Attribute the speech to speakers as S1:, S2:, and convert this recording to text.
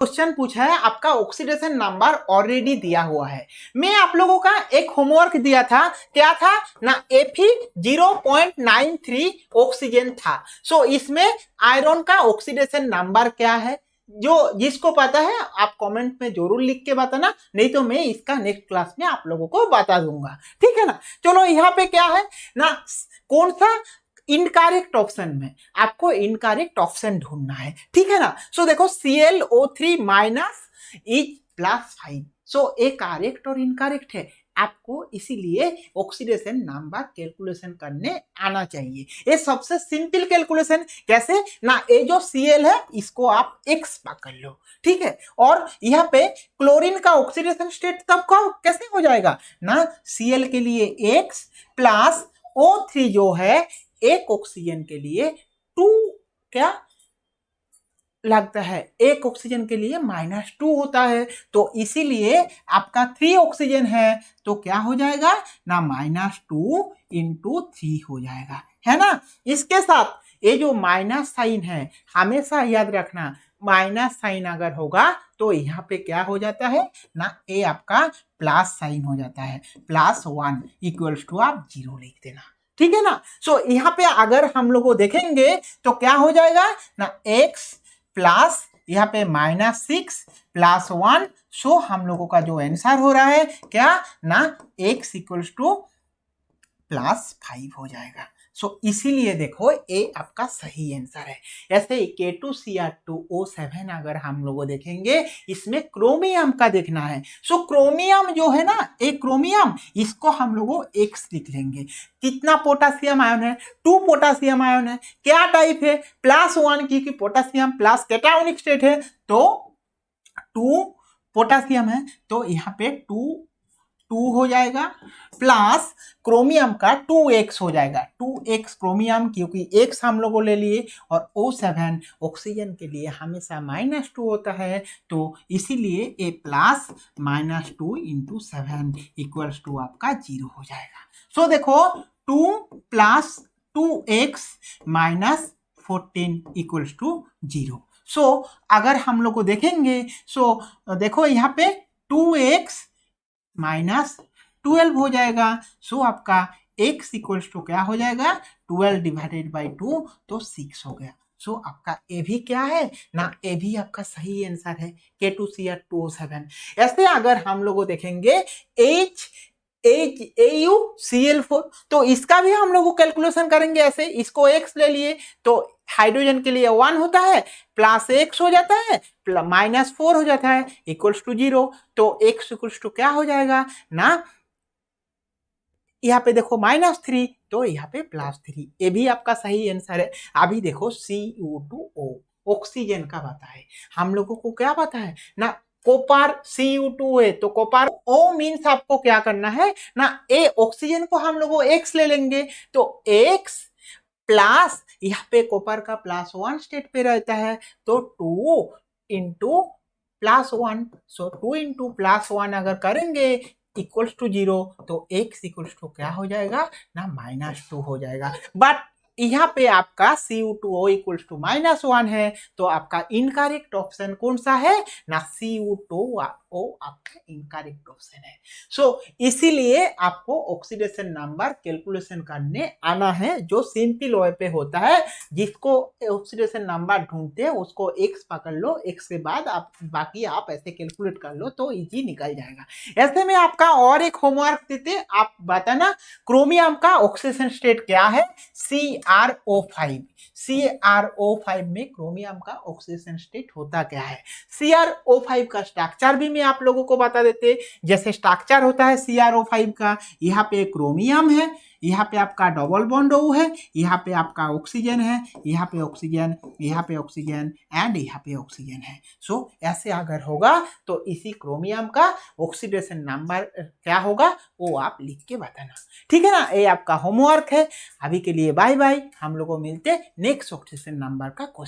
S1: Question पूछा है, आपका ऑक्सीडेशन नंबर ऑलरेडी दिया हुआ है। मैं आप लोगों का एक होमवर्क दिया था, क्या था ना, Fe 0.93 ऑक्सीजन था। सो इसमें आयरन का ऑक्सीडेशन नंबर क्या है, जो जिसको पता है आप कमेंट में जरूर लिख के बताना, नहीं तो मैं इसका नेक्स्ट क्लास में आप लोगों को बता दूंगा, ठीक है ना। चलो यहाँ पे क्या है ना, कौन सा इनकरेक्ट ऑप्शन में आपको इनकरेक्ट ऑप्शन ढूंढना है, ठीक है ना। सो देखो ClO3 minus is +5, so A correct और इनकरेक्ट है, आपको इसीलिए ऑक्सीडेशन नंबर कैलकुलेशन करने आना चाहिए। ये सबसे सिंपल कैलकुलेशन, कैसे ना, ये जो Cl है इसको आप X पकड़ लो, ठीक है। और यहाँ पे क्लोरीन का ऑक्सीडेशन स्टेट तब का कैसे हो जाएगा ना, Cl के लिए X प्लस O3 जो है एक ऑक्सीजन के लिए 2 क्या लगता है, एक ऑक्सीजन के लिए -2 होता है, तो इसीलिए आपका 3 ऑक्सीजन है तो क्या हो जाएगा ना, -2 × 3 हो जाएगा, है ना। इसके साथ ये जो माइनस साइन है, हमेशा याद रखना, माइनस साइन अगर होगा तो यहाँ पे क्या हो जाता है ना, ये आपका प्लस साइन हो जाता है, +1 = आप 0 लिख देना, ठीक है ना। सो यहाँ पे अगर हम लोग को देखेंगे तो क्या हो जाएगा ना, x प्लस यहाँ पे -6 +1, सो हम लोगों का जो आंसर हो रहा है क्या ना, x = +5 हो जाएगा। सो इसीलिए देखो ये आपका सही आंसर है। ऐसे ही K2Cr2O7 अगर हम लोग देखेंगे, इसमें क्रोमियम का देखना है। सो क्रोमियम जो है ना, एक क्रोमियम, इसको हम लोग X लिख लेंगे। कितना पोटासियम आयन है, 2 पोटासियम आयन है। क्या टाइप है, +1, क्योंकि पोटासियम प्लस कैटायोनिक स्टेट है तो 2 पोटासियम है, तो यहाँ पे 2 हो जाएगा, प्लस क्रोमियम का 2x हो जाएगा, 2x क्रोमियम, क्योंकि x हम लोगों ले लिए, और O7 ऑक्सीजन के लिए हमेशा -2 होता है, तो इसीलिए a प्लस -2 × 7 = आपका 0 हो जाएगा। सो देखो 2 + 2x - 14 = 0। सो अगर हम लोग को देखेंगे, सो देखो यहाँ पे 2x -12 हो जाएगा, सो आपका x = क्या हो जाएगा, 12/2 तो 6 हो गया। सो आपका ए भी क्या है ना, ए भी आपका सही आंसर है, K2Cr2O7। ऐसे अगर हम लोग देखेंगे HAuCl4, तो इसका भी हम लोग कैलकुलेशन करेंगे ऐसे, इसको x ले लिए तो हाइड्रोजन के लिए 1 होता है, +x हो जाता है, -4 हो जाता है, = 0, तो x = क्या हो जाएगा ना, यहाँ पे देखो -3, तो यहाँ पे +3, ये भी आपका सही आंसर है। अभी देखो CO2O ऑक्सीजन का पता है, हम लोगों को क्या पता है ना, कॉपर Cu2 है, तो कॉपर O मीन्स आपको क्या करना है ना, ए ऑक्सीजन को हम लोग X ले लेंगे, तो X प्लस यहाँ पे कॉपर का +1 स्टेट पे रहता है, तो 2 × +1, सो 2 × +1 अगर करेंगे = 0, तो x = क्या हो जाएगा ना, -2 हो जाएगा। बट यहाँ पे आपका Cu2O = -1 है, तो आपका इनकरेक्ट ऑप्शन कौन सा है ना, Cu2O आपका इनकरेक्ट ऑप्शन है। सो इसीलिए आपको ऑक्सीडेशन नंबर कैलकुलेशन करने आना है, जो सिंपल वे पे होता है, जिसको ऑक्सीडेशन नंबर ढूंढते हैं उसको x पकड़ लो, x के बाद आप बाकी आप ऐसे कैलकुलेट कर लो तो इजी निकल जाएगा। ऐसे में आपका और एक होमवर्क देते, आप बताना क्रोमियम का ऑक्सीडेशन स्टेट क्या है, CrO5। CrO5 में क्रोमियम का ऑक्सीडेशन स्टेट होता क्या है। CrO5 का स्ट्रक्चर भी मैं आप लोगों को बता देते, जैसे स्ट्रक्चर होता है CrO5 का, यहाँ पे क्रोमियम है, यहाँ पे आपका डबल बॉन्ड O है, यहाँ पे आपका ऑक्सीजन है, यहाँ पे ऑक्सीजन, यहाँ पे ऑक्सीजन एंड यहाँ पे ऑक्सीजन है। सो ऐसे अगर होगा तो इसी क्रोमियम का ऑक्सीडेशन नंबर क्या होगा वो आप लिख के बताना, ठीक है ना। ये आपका होमवर्क है। अभी के लिए बाय बाय, हम लोग को मिलते नेक्स्ट ऑक्सीडेशन नंबर का क्वेश्चन।